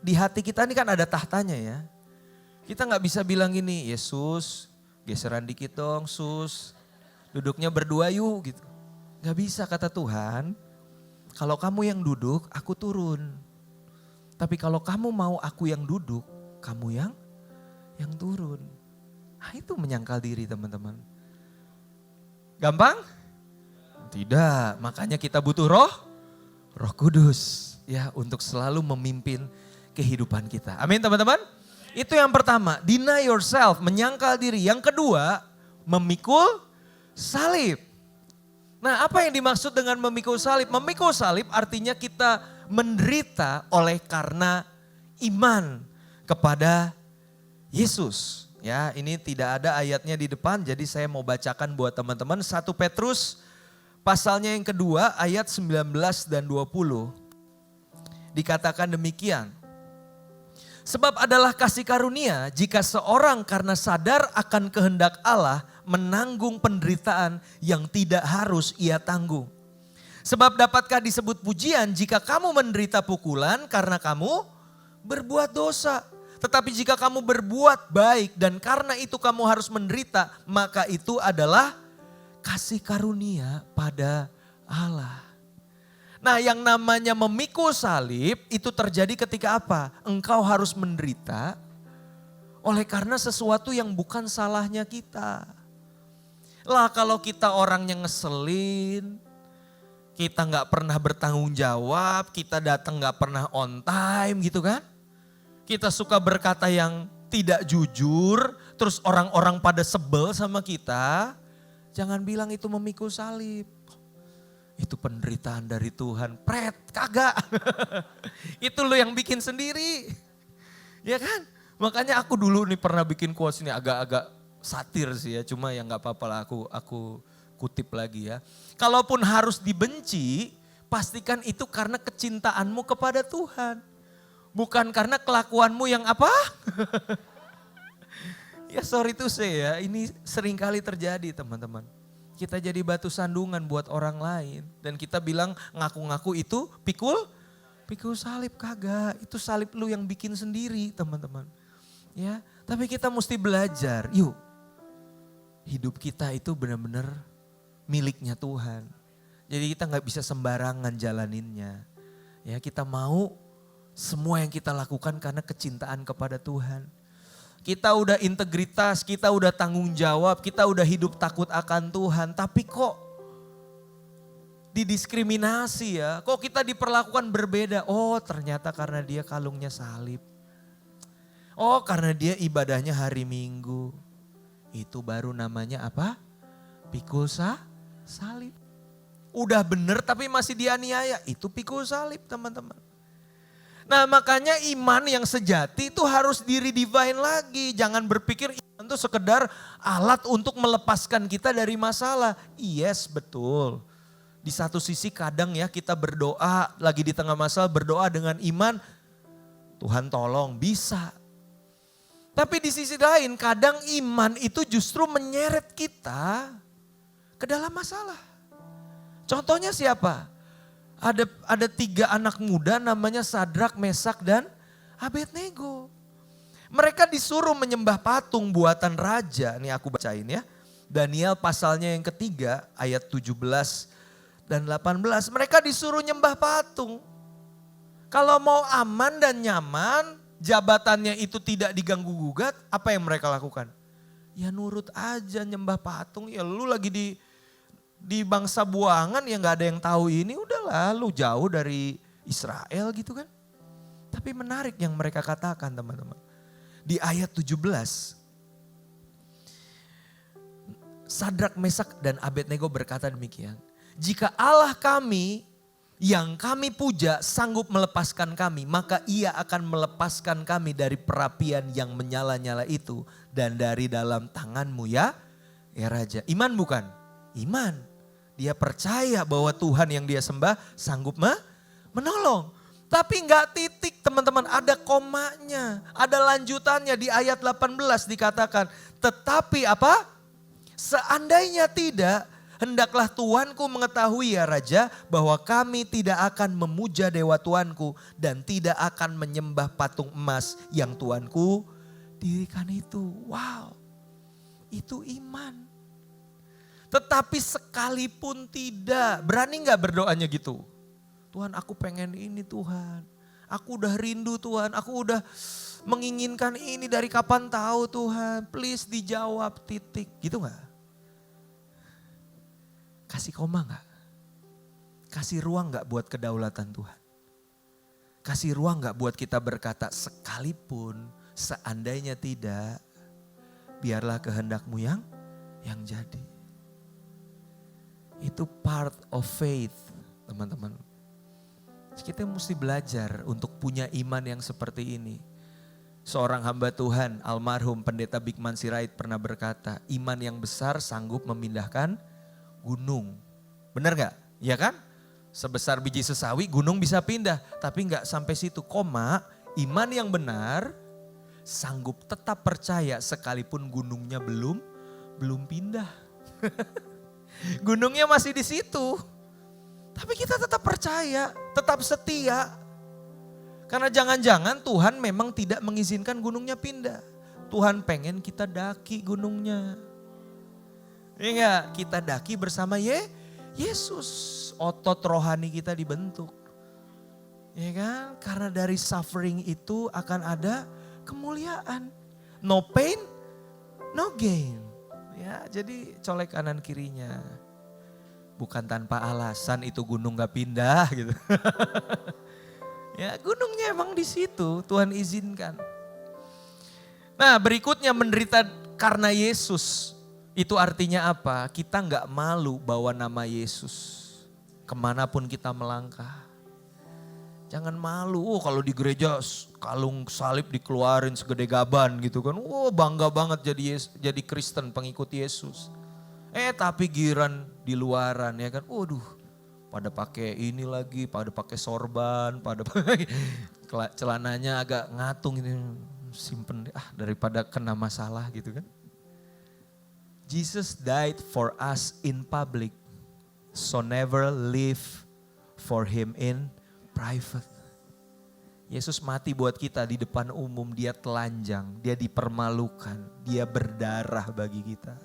Speaker 1: Di hati kita ini kan ada tahtanya ya. Kita gak bisa bilang gini, Yesus geseran dikit dong sus. Duduknya berdua yuk gitu. Gak bisa kata Tuhan. Kalau kamu yang duduk, aku turun. Tapi kalau kamu mau aku yang duduk, kamu yang turun. Nah, itu menyangkal diri teman-teman. Gampang? Tidak, makanya kita butuh Roh Kudus ya untuk selalu memimpin kehidupan kita. Amin teman-teman. Itu yang pertama, deny yourself, menyangkal diri. Yang kedua, memikul salib. Nah, apa yang dimaksud dengan memikul salib? Memikul salib artinya kita menderita oleh karena iman kepada Yesus. Ya, ini tidak ada ayatnya di depan, jadi saya mau bacakan buat teman-teman. 1 Petrus pasalnya yang kedua ayat 19 dan 20 dikatakan demikian. Sebab adalah kasih karunia jika seorang karena sadar akan kehendak Allah menanggung penderitaan yang tidak harus ia tanggung. Sebab dapatkah disebut pujian jika kamu menderita pukulan karena kamu berbuat dosa. Tetapi jika kamu berbuat baik dan karena itu kamu harus menderita, maka itu adalah kasih karunia pada Allah. Nah, yang namanya memikul salib itu terjadi ketika apa? Engkau harus menderita oleh karena sesuatu yang bukan salahnya kita. Lah kalau kita orangnya ngeselin, kita gak pernah bertanggung jawab, kita datang gak pernah on time gitu kan. Kita suka berkata yang tidak jujur, terus orang-orang pada sebel sama kita. Jangan bilang itu memikul salib. Itu penderitaan dari Tuhan. Pret, kagak. Itu lo yang bikin sendiri. Ya kan? Makanya aku dulu nih pernah bikin quotes ini agak-agak satir sih ya. Cuma ya gak apa-apa lah aku kutip lagi ya. Kalaupun harus dibenci, pastikan itu karena kecintaanmu kepada Tuhan. Bukan karena kelakuanmu yang apa? Ya sorry to say ya, ini seringkali terjadi teman-teman. Kita jadi batu sandungan buat orang lain. Dan kita bilang ngaku-ngaku itu pikul salib, kagak. Itu salib lu yang bikin sendiri teman-teman. Ya, tapi kita mesti belajar, yuk. Hidup kita itu benar-benar miliknya Tuhan. Jadi kita gak bisa sembarangan jalaninnya. Ya, kita mau semua yang kita lakukan karena kecintaan kepada Tuhan. Kita udah integritas, kita udah tanggung jawab, kita udah hidup takut akan Tuhan. Tapi kok didiskriminasi ya, kok kita diperlakukan berbeda. Oh ternyata karena dia kalungnya salib. Oh karena dia ibadahnya hari Minggu. Itu baru namanya apa? Pikul salib. Udah bener tapi masih dianiaya, itu pikul salib teman-teman. Nah makanya iman yang sejati itu harus di-redefine lagi. Jangan berpikir iman itu sekedar alat untuk melepaskan kita dari masalah. Yes betul. Di satu sisi kadang ya kita berdoa lagi di tengah masalah, berdoa dengan iman. Tuhan tolong, bisa. Tapi di sisi lain kadang iman itu justru menyeret kita ke dalam masalah. Contohnya siapa? Ada 3 anak muda namanya Sadrak, Mesak dan Abednego. Mereka disuruh menyembah patung buatan raja. Nih aku bacain ya. Daniel pasalnya yang ketiga ayat 17 dan 18. Mereka disuruh nyembah patung. Kalau mau aman dan nyaman, jabatannya itu tidak diganggu gugat, apa yang mereka lakukan? Ya nurut aja nyembah patung, ya lu lagi di bangsa buangan yang gak ada yang tahu ini, udahlah lu jauh dari Israel gitu kan. Tapi menarik yang mereka katakan teman-teman. Di ayat 17, Sadrak, Mesak dan Abednego berkata demikian. Jika Allah kami yang kami puja sanggup melepaskan kami, maka ia akan melepaskan kami dari perapian yang menyala-nyala itu dan dari dalam tanganmu ya Raja. Iman bukan? Iman. Dia percaya bahwa Tuhan yang dia sembah sanggup menolong. Tapi enggak titik teman-teman, ada komanya, ada lanjutannya di ayat 18 dikatakan. Tetapi apa? Seandainya tidak, hendaklah Tuanku mengetahui ya Raja bahwa kami tidak akan memuja dewa Tuanku dan tidak akan menyembah patung emas yang Tuanku dirikan itu. Wow, itu iman. Tetapi sekalipun tidak, berani gak berdoanya gitu? Tuhan aku pengen ini Tuhan, aku udah rindu Tuhan, aku udah menginginkan ini dari kapan tahu Tuhan, please dijawab titik, gitu gak? Kasih koma gak? Kasih ruang gak buat kedaulatan Tuhan? Kasih ruang gak buat kita berkata sekalipun seandainya tidak, biarlah kehendakmu yang jadi. Itu part of faith teman-teman. Kita mesti belajar untuk punya iman yang seperti ini. Seorang hamba Tuhan almarhum pendeta Bigman Sirait pernah berkata, iman yang besar sanggup memindahkan gunung. Benar nggak? Ya kan? Sebesar biji sesawi gunung bisa pindah. Tapi nggak sampai situ, iman yang benar sanggup tetap percaya sekalipun gunungnya belum pindah. Gunungnya masih di situ. Tapi kita tetap percaya, tetap setia. Karena jangan-jangan Tuhan memang tidak mengizinkan gunungnya pindah. Tuhan pengen kita daki gunungnya. Iya, kita daki bersama Yesus. Otot rohani kita dibentuk. Ya kan? Karena dari suffering itu akan ada kemuliaan. No pain, no gain. Ya, jadi colek kanan kirinya. Bukan tanpa alasan itu gunung gak pindah gitu. Ya, gunungnya emang di situ, Tuhan izinkan. Nah, berikutnya menderita karena Yesus. Itu artinya apa? Kita gak malu bawa nama Yesus. Kemanapun kita melangkah. Jangan malu, kalau di gereja kalung salib dikeluarin segede gaban gitu kan. Bangga banget jadi Kristen pengikut Yesus. Tapi giran di luaran ya kan. Pada pakai ini lagi, pada pakai sorban, pada pakai celananya agak ngatung ini. Simpen daripada kena masalah gitu kan. Jesus died for us in public. So never live for him in private. Yesus mati buat kita di depan umum, dia telanjang, dia dipermalukan, dia berdarah bagi kita.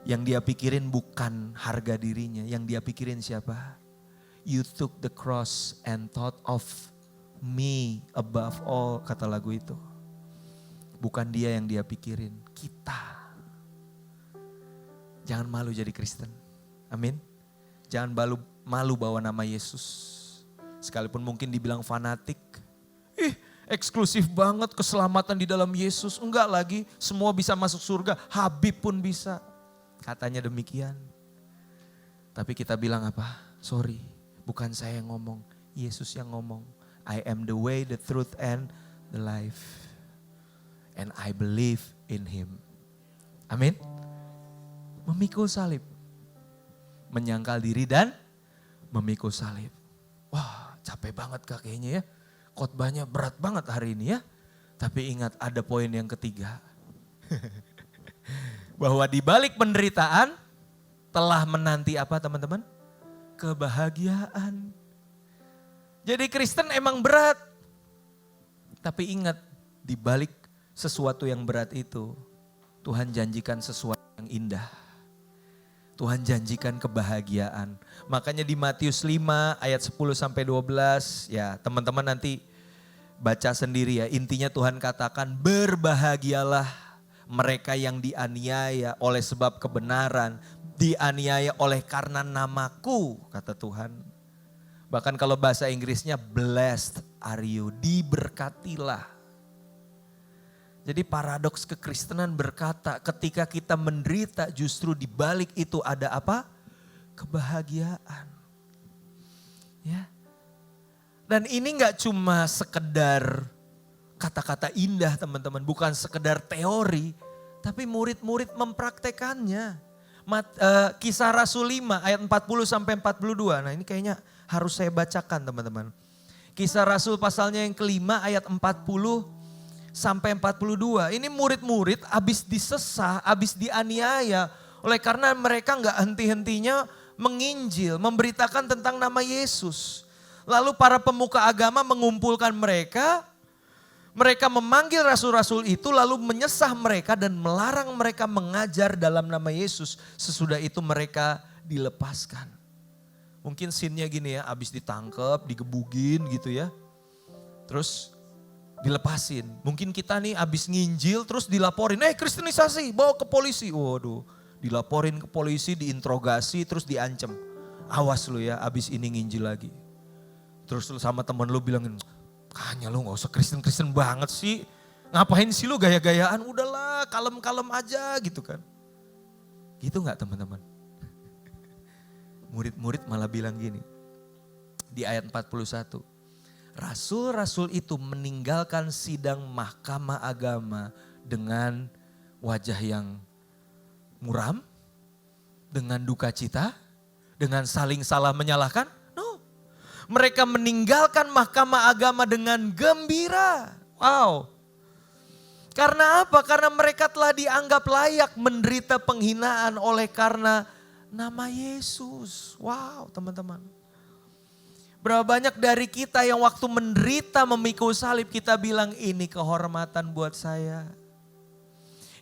Speaker 1: Yang dia pikirin bukan harga dirinya, yang dia pikirin siapa? You took the cross and thought of me above all, kata lagu itu. Bukan dia yang dia pikirin, kita. Jangan malu jadi Kristen. Amin. Jangan malu bawa nama Yesus. Sekalipun mungkin dibilang fanatik. Eksklusif banget keselamatan di dalam Yesus. Enggak lagi, semua bisa masuk surga. Habib pun bisa. Katanya demikian. Tapi kita bilang apa? Sorry, bukan saya yang ngomong. Yesus yang ngomong. I am the way, the truth, and the life. And I believe in him. Amin. Memikul salib. Menyangkal diri dan memikul salib. Wah, capek banget Kak kayaknya ya. Khotbahnya berat banget hari ini ya. Tapi ingat ada poin yang ketiga. Bahwa di balik penderitaan telah menanti apa teman-teman? Kebahagiaan. Jadi Kristen emang berat. Tapi ingat di balik sesuatu yang berat itu Tuhan janjikan sesuatu yang indah. Tuhan janjikan kebahagiaan. Makanya di Matius 5 ayat 10 sampai 12 ya teman-teman nanti baca sendiri ya. Intinya Tuhan katakan berbahagialah mereka yang dianiaya oleh sebab kebenaran. Dianiaya oleh karena namaku kata Tuhan. Bahkan kalau bahasa Inggrisnya blessed are you, diberkatilah. Jadi paradoks kekristenan berkata ketika kita menderita justru di balik itu ada apa? Kebahagiaan. Ya. Dan ini gak cuma sekedar kata-kata indah teman-teman. Bukan sekedar teori. Tapi murid-murid mempraktekannya. Kisah Rasul 5 ayat 40 sampai 42. Nah ini kayaknya harus saya bacakan teman-teman. Kisah Rasul pasalnya yang kelima ayat 40 sampai 42. Ini murid-murid habis disesah, habis dianiaya. Oleh karena mereka gak henti-hentinya menginjil, memberitakan tentang nama Yesus. Lalu para pemuka agama mengumpulkan mereka. Mereka memanggil rasul-rasul itu lalu menyesah mereka dan melarang mereka mengajar dalam nama Yesus. Sesudah itu mereka dilepaskan. Mungkin scene-nya gini ya, habis ditangkap, digebugin gitu ya. Terus dilepasin. Mungkin kita nih abis nginjil terus dilaporin. Kristenisasi, bawa ke polisi. Waduh, dilaporin ke polisi, diinterogasi terus diancam. Awas lu ya abis ini nginjil lagi. Terus lu sama temen lu bilangin, kayaknya lu gak usah Kristen-Kristen banget sih. Ngapain sih lu gaya-gayaan, udahlah kalem-kalem aja gitu kan. Gitu gak teman-teman? Murid-murid malah bilang gini, di ayat 41. Rasul-rasul itu meninggalkan sidang mahkamah agama dengan wajah yang muram, dengan duka cita, dengan saling salah menyalahkan? No. Mereka meninggalkan mahkamah agama dengan gembira. Wow. Karena apa? Karena mereka telah dianggap layak menderita penghinaan oleh karena nama Yesus. Wow, teman-teman. Berapa banyak dari kita yang waktu menderita memikul salib kita bilang ini kehormatan buat saya.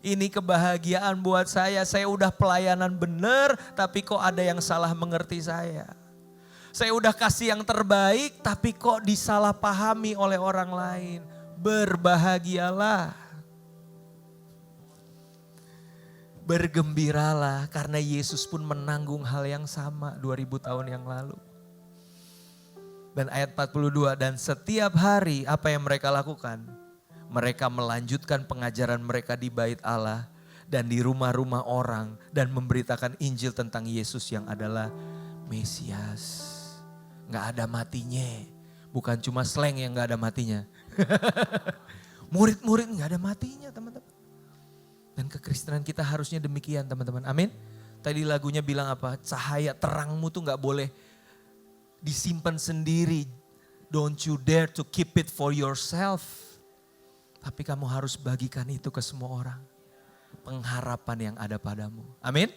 Speaker 1: Ini kebahagiaan buat saya udah pelayanan benar tapi kok ada yang salah mengerti saya. Saya udah kasih yang terbaik tapi kok disalahpahami oleh orang lain. Berbahagialah. Bergembiralah karena Yesus pun menanggung hal yang sama 2000 tahun yang lalu. Dan ayat 42, dan setiap hari apa yang mereka lakukan? Mereka melanjutkan pengajaran mereka di bait Allah dan di rumah-rumah orang dan memberitakan Injil tentang Yesus yang adalah Mesias. Gak ada matinya, bukan cuma slang yang gak ada matinya. Murid-murid gak ada matinya teman-teman. Dan kekristenan kita harusnya demikian teman-teman, amin. Tadi lagunya bilang apa? Cahaya terangmu tuh gak boleh disimpan sendiri. Don't you dare to keep it for yourself. Tapi kamu harus bagikan itu ke semua orang. Pengharapan yang ada padamu. Amin.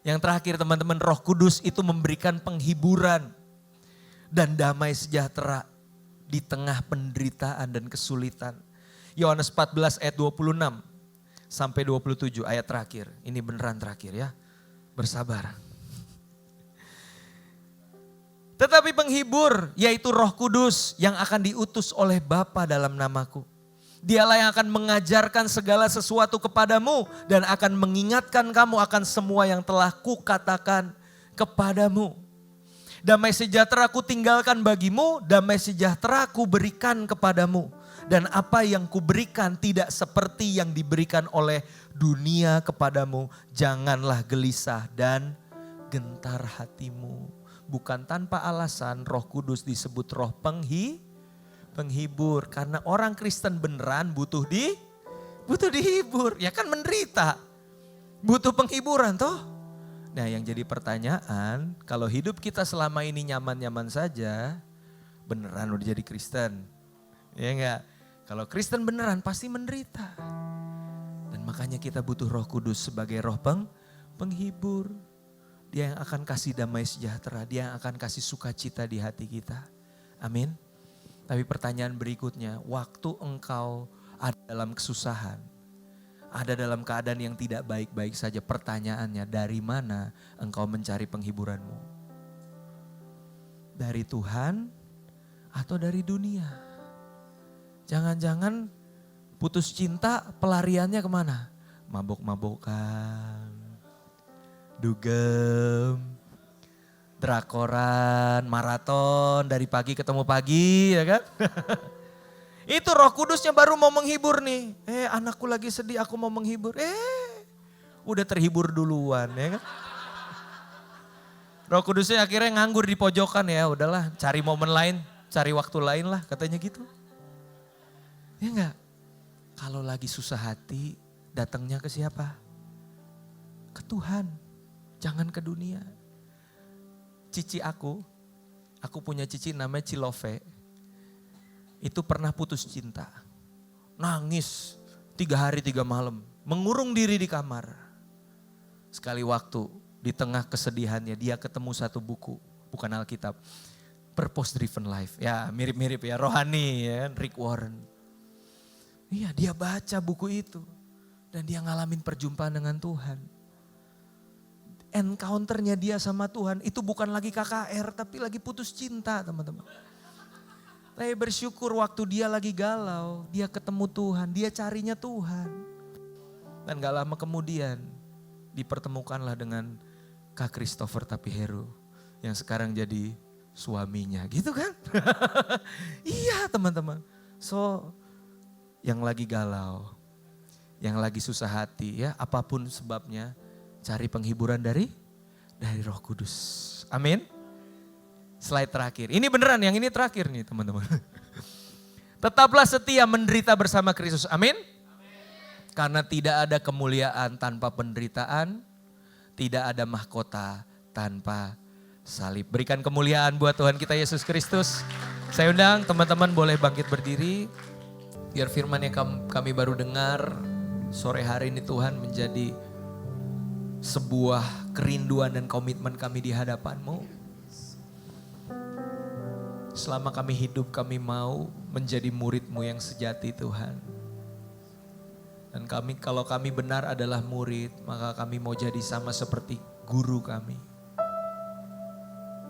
Speaker 1: Yang terakhir teman-teman, Roh Kudus itu memberikan penghiburan dan damai sejahtera di tengah penderitaan dan kesulitan. Yohanes 14 ayat 26 sampai 27 ayat terakhir. Ini beneran terakhir ya. Bersabar. Tetapi penghibur yaitu Roh Kudus yang akan diutus oleh Bapa dalam namaku. Dialah yang akan mengajarkan segala sesuatu kepadamu dan akan mengingatkan kamu akan semua yang telah kukatakan kepadamu. Damai sejahtera ku tinggalkan bagimu, damai sejahtera ku berikan kepadamu. Dan apa yang kuberikan tidak seperti yang diberikan oleh dunia kepadamu. Janganlah gelisah dan gentar hatimu. Bukan tanpa alasan Roh Kudus disebut roh penghibur. Karena orang Kristen beneran butuh dihibur. Ya kan menderita. Butuh penghiburan toh. Nah yang jadi pertanyaan, kalau hidup kita selama ini nyaman-nyaman saja, beneran udah jadi Kristen? Ya enggak? Kalau Kristen beneran pasti menderita. Dan makanya kita butuh Roh Kudus sebagai roh penghibur. Dia yang akan kasih damai sejahtera, dia yang akan kasih sukacita di hati kita. Amin. Tapi pertanyaan berikutnya, waktu engkau ada dalam kesusahan, ada dalam keadaan yang tidak baik-baik saja, pertanyaannya dari mana engkau mencari penghiburanmu? Dari Tuhan atau dari dunia? Jangan-jangan putus cinta pelariannya kemana? Mabok-mabokan, dugem, drakoran, maraton dari pagi ketemu pagi ya kan. Itu Roh Kudusnya baru mau menghibur nih. Anakku lagi sedih aku mau menghibur. Udah terhibur duluan ya kan. Roh Kudusnya akhirnya nganggur di pojokan ya udahlah cari momen lain, cari waktu lain lah katanya gitu. Ya enggak? Kalau lagi susah hati datangnya ke siapa? Ke Tuhan. Jangan ke dunia. Cici aku punya cici namanya Cilove. Itu pernah putus cinta. Nangis 3 hari 3 malam. Mengurung diri di kamar. Sekali waktu di tengah kesedihannya dia ketemu satu buku. Bukan Alkitab. Purpose Driven Life. Ya mirip-mirip ya rohani ya Rick Warren. Iya dia baca buku itu. Dan dia ngalamin perjumpaan dengan Tuhan. Encounternya dia sama Tuhan itu bukan lagi KKR tapi lagi putus cinta teman-teman. Saya bersyukur waktu dia lagi galau, dia ketemu Tuhan, dia carinya Tuhan. Dan gak lama kemudian dipertemukanlah dengan Kak Christopher Tapiheru yang sekarang jadi suaminya gitu kan. Iya teman-teman. So yang lagi galau, yang lagi susah hati ya apapun sebabnya. Cari penghiburan dari Roh Kudus. Amin. Slide terakhir. Ini beneran yang ini terakhir nih teman-teman. Tetaplah setia menderita bersama Kristus. Amin. Karena tidak ada kemuliaan tanpa penderitaan. Tidak ada mahkota tanpa salib. Berikan kemuliaan buat Tuhan kita Yesus Kristus. Saya undang teman-teman boleh bangkit berdiri. Biar firman yang kami baru dengar sore hari ini Tuhan menjadi sebuah kerinduan dan komitmen kami di hadapan-Mu. Selama kami hidup kami mau menjadi murid-Mu yang sejati Tuhan. Dan kalau kami benar adalah murid, maka kami mau jadi sama seperti guru kami.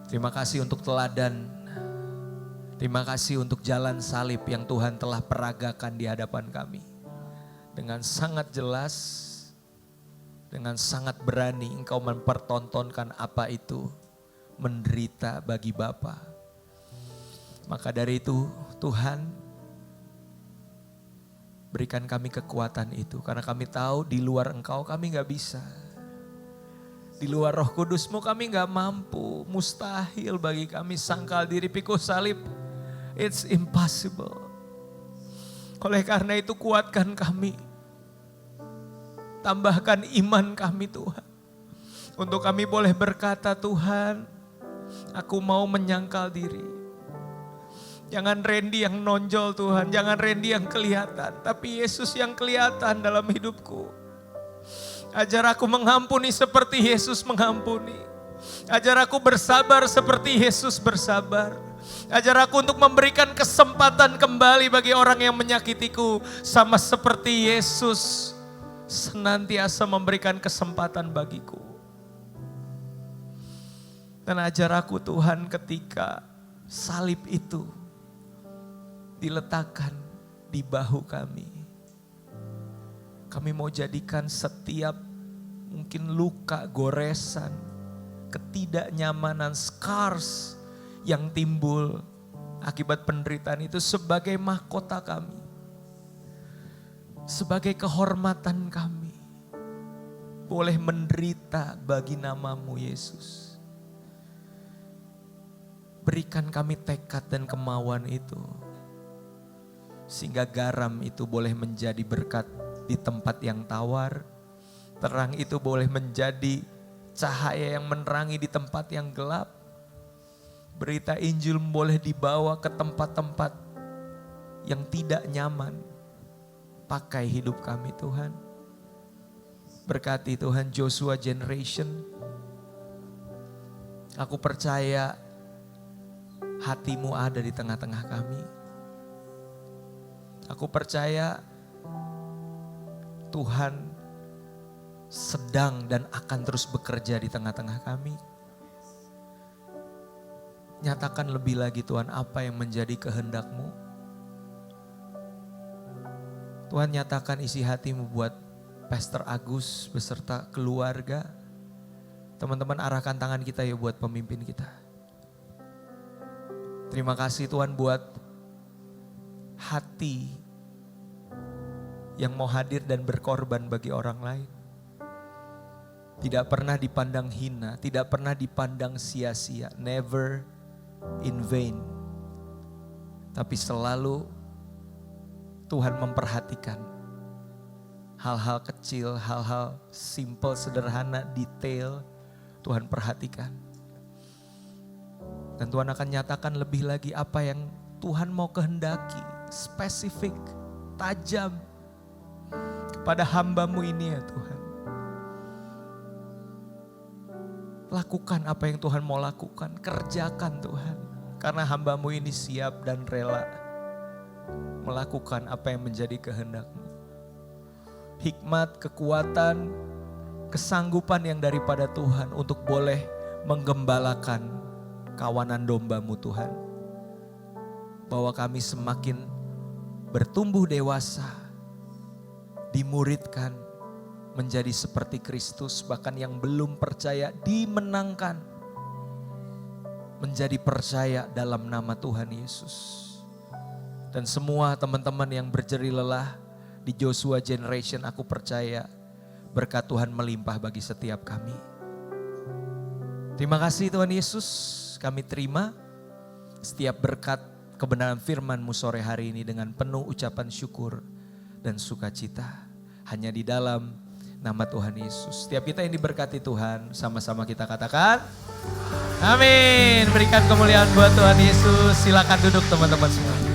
Speaker 1: Terima kasih untuk teladan. Terima kasih untuk jalan salib yang Tuhan telah peragakan di hadapan kami. Dengan sangat jelas, dengan sangat berani Engkau mempertontonkan apa itu menderita bagi Bapa. Maka dari itu Tuhan berikan kami kekuatan itu. Karena kami tahu di luar Engkau kami gak bisa. Di luar Roh Kudus-Mu kami gak mampu. Mustahil bagi kami sangkal diri pikul salib. It's impossible. Oleh karena itu kuatkan kami. Tambahkan iman kami Tuhan. Untuk kami boleh berkata Tuhan, aku mau menyangkal diri. Jangan Randy yang nonjol Tuhan, jangan Randy yang kelihatan. Tapi Yesus yang kelihatan dalam hidupku. Ajar aku mengampuni seperti Yesus mengampuni. Ajar aku bersabar seperti Yesus bersabar. Ajar aku untuk memberikan kesempatan kembali bagi orang yang menyakitiku. Sama seperti Yesus senantiasa memberikan kesempatan bagiku. Dan ajar aku Tuhan ketika salib itu diletakkan di bahu kami. Kami mau jadikan setiap mungkin luka, goresan, ketidaknyamanan, scars yang timbul akibat penderitaan itu sebagai mahkota kami. Sebagai kehormatan kami. Boleh menderita bagi nama-Mu Yesus. Berikan kami tekad dan kemauan itu. Sehingga garam itu boleh menjadi berkat di tempat yang tawar. Terang itu boleh menjadi cahaya yang menerangi di tempat yang gelap. Berita Injil boleh dibawa ke tempat-tempat yang tidak nyaman. Pakai hidup kami Tuhan. Berkati Tuhan Joshua Generation. Aku percaya hati-Mu ada di tengah-tengah kami. Aku percaya Tuhan sedang dan akan terus bekerja di tengah-tengah kami. Nyatakan lebih lagi Tuhan apa yang menjadi kehendak-Mu. Tuhan nyatakan isi hati-Mu buat Pastor Agus beserta keluarga. Teman-teman arahkan tangan kita ya buat pemimpin kita. Terima kasih Tuhan buat hati yang mau hadir dan berkorban bagi orang lain. Tidak pernah dipandang hina, tidak pernah dipandang sia-sia, never in vain. Tapi selalu Tuhan memperhatikan hal-hal kecil, hal-hal simple, sederhana, detail Tuhan perhatikan. Dan Tuhan akan nyatakan lebih lagi apa yang Tuhan mau kehendaki, spesifik, tajam kepada hamba-Mu ini ya Tuhan. Lakukan apa yang Tuhan mau lakukan, kerjakan Tuhan. Karena hamba-Mu ini siap dan rela melakukan apa yang menjadi kehendak-Mu. Hikmat, kekuatan, kesanggupan yang daripada Tuhan untuk boleh menggembalakan kawanan domba-Mu Tuhan. Bahwa kami semakin bertumbuh dewasa, dimuridkan menjadi seperti Kristus, bahkan yang belum percaya dimenangkan menjadi percaya dalam nama Tuhan Yesus. Dan semua teman-teman yang berjeri lelah di Joshua Generation, aku percaya berkat Tuhan melimpah bagi setiap kami. Terima kasih Tuhan Yesus, kami terima setiap berkat kebenaran firman-Mu sore hari ini dengan penuh ucapan syukur dan sukacita. Hanya di dalam nama Tuhan Yesus. Setiap kita yang diberkati Tuhan, sama-sama kita katakan. Amin. Berikan kemuliaan buat Tuhan Yesus. Silakan duduk teman-teman semua.